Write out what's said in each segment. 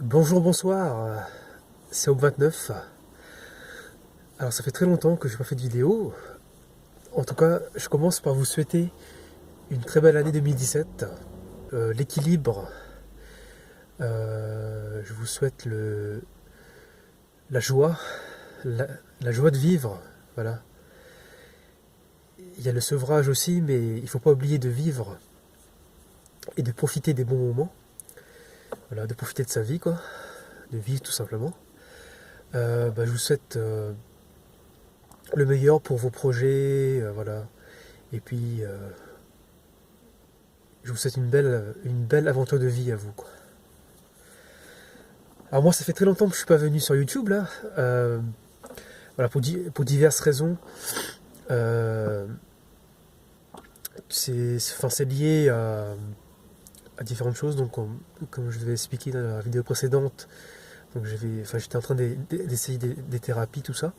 Bonjour, bonsoir, c'est Hope29. Alors ça fait très longtemps que je n'ai pas fait de vidéo. En tout cas, je commence par vous souhaiter une très belle année 2017. L'équilibre, je vous souhaite la joie, la, la joie de vivre. Voilà. Il y a le sevrage aussi, mais il ne faut pas oublier de vivre et de profiter des bons moments. Voilà, de profiter de sa vie, quoi. De vivre tout simplement. Je vous souhaite le meilleur pour vos projets, voilà. Et puis, je vous souhaite une belle aventure de vie à vous, quoi. Alors moi, ça fait très longtemps que je suis pas venu sur YouTube là, voilà pour diverses raisons. Euh, c'est lié à différentes choses. Donc, comme je l'avais expliqué dans la vidéo précédente, donc j'étais en train d'essayer des thérapies, tout ça.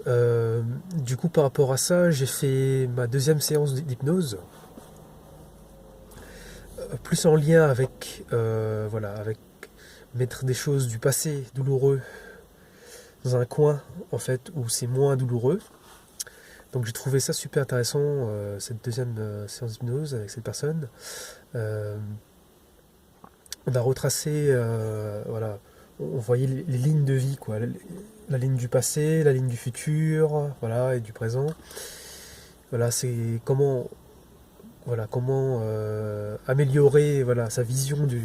Du coup, par rapport à ça, j'ai fait ma deuxième séance d'hypnose, plus en lien avec, voilà, avec mettre des choses du passé douloureux dans un coin en fait où c'est moins douloureux. Donc j'ai trouvé ça super intéressant, cette deuxième séance d'hypnose avec cette personne. Euh, on a retracé, voilà, on voyait les lignes de vie, quoi, la ligne du passé, la ligne du futur, voilà, et du présent. Voilà, c'est comment, voilà, comment améliorer, voilà, sa vision du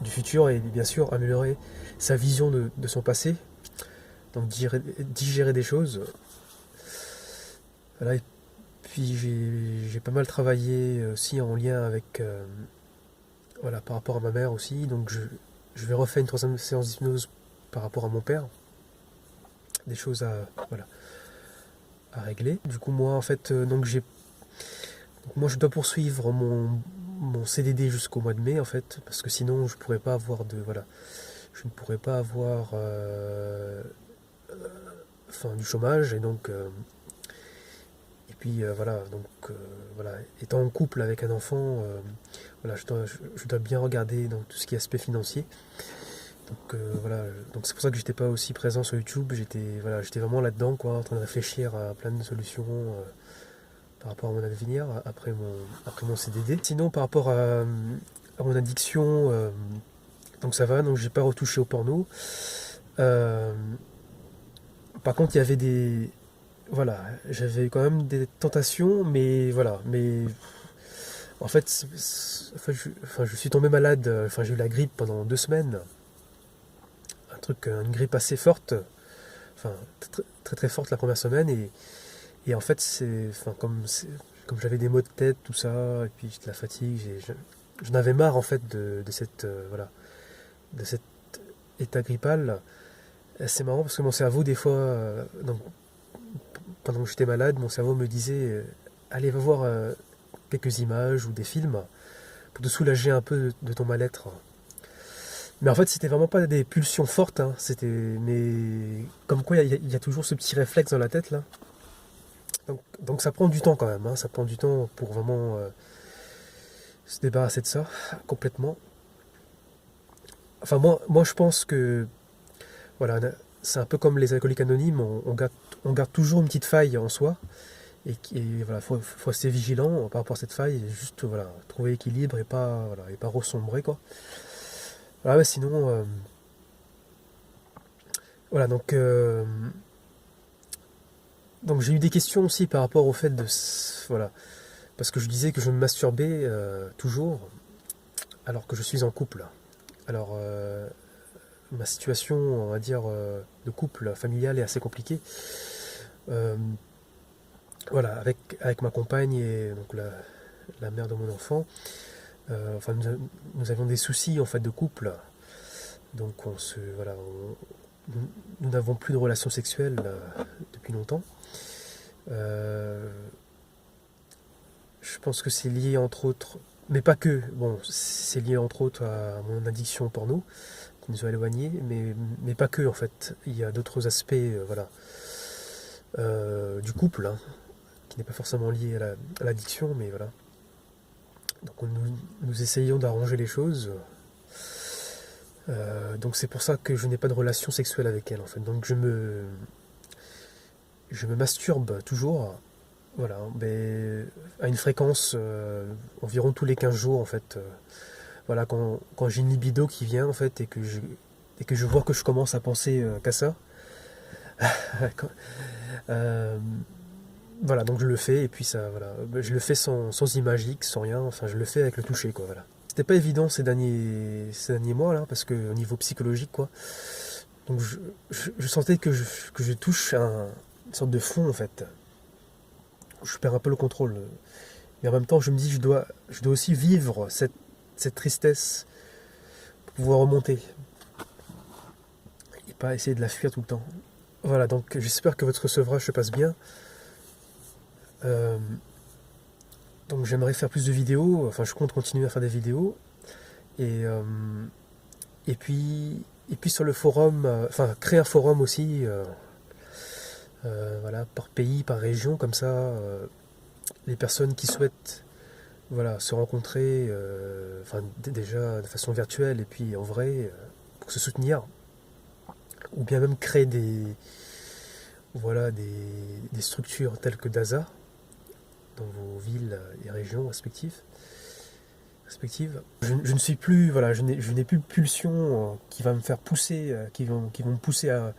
futur et bien sûr améliorer sa vision de son passé. Donc digérer des choses. Voilà, et puis j'ai pas mal travaillé aussi en lien avec, voilà, par rapport à ma mère aussi. Donc je vais refaire une troisième séance d'hypnose par rapport à mon père. Des choses voilà, à régler. Du coup, moi, en fait, donc moi, je dois poursuivre mon CDD jusqu'au mois de mai, en fait, parce que sinon, je pourrais pas avoir voilà, je ne pourrais pas avoir, enfin, du chômage, et donc, et puis voilà, donc voilà, étant en couple avec un enfant, voilà, je dois bien regarder dans tout ce qui est aspect financier. Donc voilà, donc c'est pour ça que j'étais pas aussi présent sur YouTube. J'étais vraiment là-dedans, quoi, en train de réfléchir à plein de solutions par rapport à mon avenir après mon CDD. Sinon, par rapport à mon addiction, donc ça va, donc j'ai pas retouché au porno. Euh, Par contre, il y avait voilà, j'avais quand même des tentations, mais voilà, mais en fait, enfin, je suis tombé malade, enfin, j'ai eu la grippe pendant 2 semaines, une grippe assez forte, enfin, très très forte la première semaine, et en fait, enfin, comme j'avais des maux de tête, tout ça, et puis de la fatigue, j'en avais marre en fait de cette, voilà, de cet état grippal. C'est marrant parce que mon cerveau, des fois, donc, pendant que j'étais malade, mon cerveau me disait allez, va voir quelques images ou des films pour te soulager un peu de ton mal-être. Mais en fait, c'était vraiment pas des pulsions fortes, hein. Mais comme quoi, il y a toujours ce petit réflexe dans la tête là. Donc ça prend du temps quand même, hein. Ça prend du temps pour vraiment se débarrasser de ça complètement. Enfin, moi je pense que voilà, c'est un peu comme les alcooliques anonymes, on garde toujours une petite faille en soi. Et voilà, faut rester vigilant par rapport à cette faille, et juste voilà, trouver l'équilibre et pas ressombrer, quoi. Voilà, ouais, sinon, voilà, donc j'ai eu des questions aussi par rapport au fait voilà, parce que je disais que je me masturbais toujours alors que je suis en couple. Alors, ma situation, on va dire, de couple familial est assez compliquée. Euh, voilà, avec ma compagne et donc la mère de mon enfant, enfin, nous avions des soucis en fait de couple. Donc voilà, nous n'avons plus de relations sexuelles depuis longtemps. Euh, je pense que c'est lié entre autres, mais pas que. Bon, c'est lié entre autres à mon addiction au porno qui nous a éloignés, mais pas que en fait. Il y a d'autres aspects, voilà, du couple, hein, qui n'est pas forcément lié à l'addiction, mais voilà. Donc nous essayons d'arranger les choses. Donc c'est pour ça que je n'ai pas de relation sexuelle avec elle en fait. Donc je me masturbe toujours, voilà, mais à une fréquence environ tous les 15 jours en fait. Voilà, quand j'ai une libido qui vient en fait et que je vois que je commence à penser qu'à ça. euh, voilà, donc je le fais et puis ça, voilà, je le fais sans image X, sans rien. Enfin, je le fais avec le toucher, quoi. Voilà. C'était pas évident ces derniers mois là, parce que au niveau psychologique, quoi. Donc je sentais que je touche une sorte de fond en fait. Je perds un peu le contrôle. Mais en même temps, je me dis, je dois aussi vivre cette tristesse pour pouvoir remonter et pas essayer de la fuir tout le temps. Voilà, donc j'espère que votre sevrage se passe bien. Euh, donc j'aimerais faire plus de vidéos, enfin je compte continuer à faire des vidéos. Et, euh, et puis sur le forum, enfin créer un forum aussi, voilà, par pays, par région, comme ça, les personnes qui souhaitent voilà, se rencontrer, enfin déjà de façon virtuelle et puis en vrai, pour se soutenir, ou bien même créer voilà, des structures telles que DASA dans vos villes et régions respectives. Je ne suis plus, voilà, je n'ai plus de pulsion qui va me faire pousser, qui vont me pousser à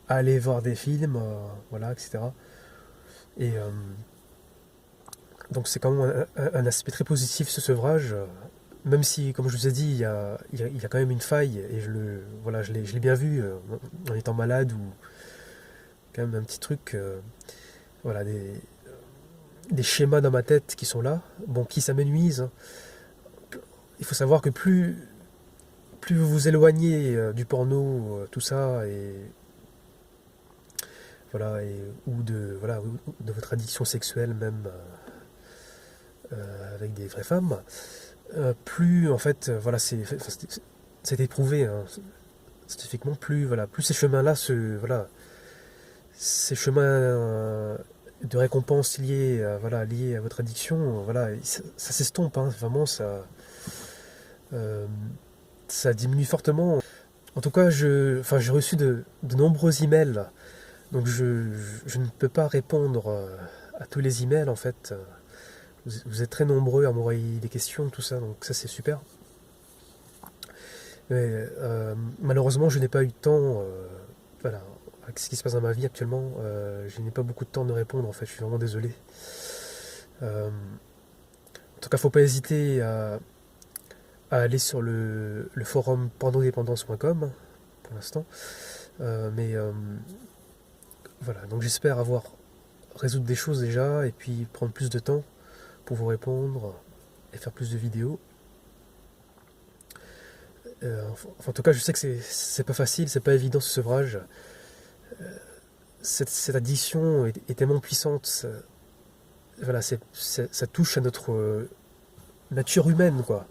aller voir des films, voilà, etc. Et donc c'est quand même un aspect très positif ce sevrage, même si, comme je vous ai dit, il y a quand même une faille, et voilà, je l'ai bien vu en étant malade, ou quand même un petit truc, voilà, des schémas dans ma tête qui sont là, bon, qui s'amenuisent, hein. Il faut savoir que plus vous vous éloignez du porno, tout ça, et voilà, ou de votre addiction sexuelle même avec des vraies femmes, plus en fait, voilà, c'est éprouvé, hein, scientifiquement, plus ces chemins-là ces chemins de récompense liés à votre addiction, voilà, ça s'estompe, hein, vraiment, euh, ça diminue fortement. En tout cas, j'ai reçu de nombreux emails, donc je ne peux pas répondre à tous les emails en fait. Vous êtes très nombreux à m'envoyer des questions, tout ça, donc ça c'est super. Mais malheureusement, je n'ai pas eu de temps, voilà, avec ce qui se passe dans ma vie actuellement, je n'ai pas beaucoup de temps de répondre en fait, je suis vraiment désolé. En tout cas, faut pas hésiter à aller sur le forum pornodépendance.com pour l'instant. Mais voilà, donc j'espère avoir résoudre des choses déjà et puis prendre plus de temps pour vous répondre et faire plus de vidéos. En tout cas, je sais que c'est pas facile, c'est pas évident ce sevrage. Cette addiction est tellement puissante, voilà, ça touche à notre nature humaine, quoi.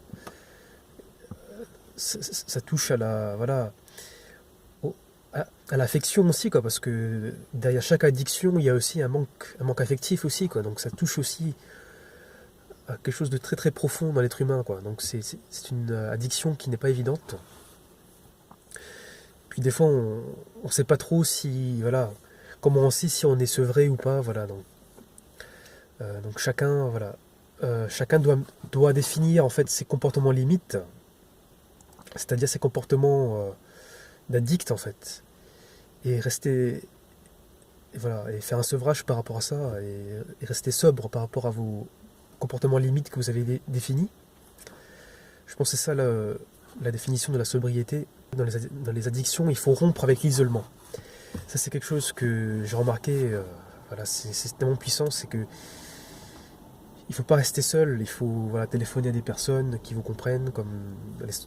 Ça touche à la, voilà, à l'affection aussi, quoi, parce que derrière chaque addiction, il y a aussi un manque affectif aussi, quoi. Donc ça touche aussi à quelque chose de très très profond dans l'être humain, quoi. Donc c'est une addiction qui n'est pas évidente. Puis des fois, on ne sait pas trop si, voilà, comment on sait si on est sevré ou pas, voilà. Donc chacun, voilà, chacun doit définir en fait ses comportements limites, c'est-à-dire ses comportements d'addict en fait, et rester, et voilà, et faire un sevrage par rapport à ça, et rester sobre par rapport à vos comportements limites que vous avez définis. Je pense que c'est ça la définition de la sobriété. Dans les addictions, il faut rompre avec l'isolement. Ça, c'est quelque chose que j'ai remarqué. Voilà, c'est tellement puissant, c'est que il faut pas rester seul. Il faut, voilà, téléphoner à des personnes qui vous comprennent, comme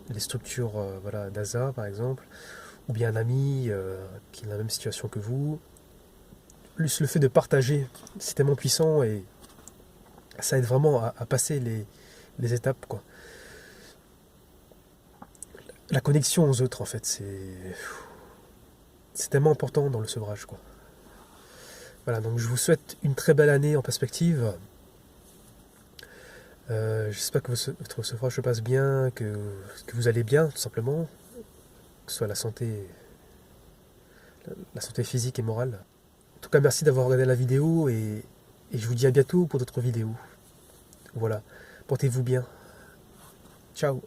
les structures, voilà, d'ASA par exemple, ou bien un ami qui est dans la même situation que vous. Le fait de partager, c'est tellement puissant, et ça aide vraiment à passer les étapes, quoi. La connexion aux autres, en fait, c'est tellement important dans le sevrage, quoi. Voilà, donc je vous souhaite une très belle année en perspective. J'espère que votre sevrage se passe bien, que vous allez bien, tout simplement. que ce soit la santé physique et morale. En tout cas, merci d'avoir regardé la vidéo et je vous dis à bientôt pour d'autres vidéos. Voilà, portez-vous bien. Ciao.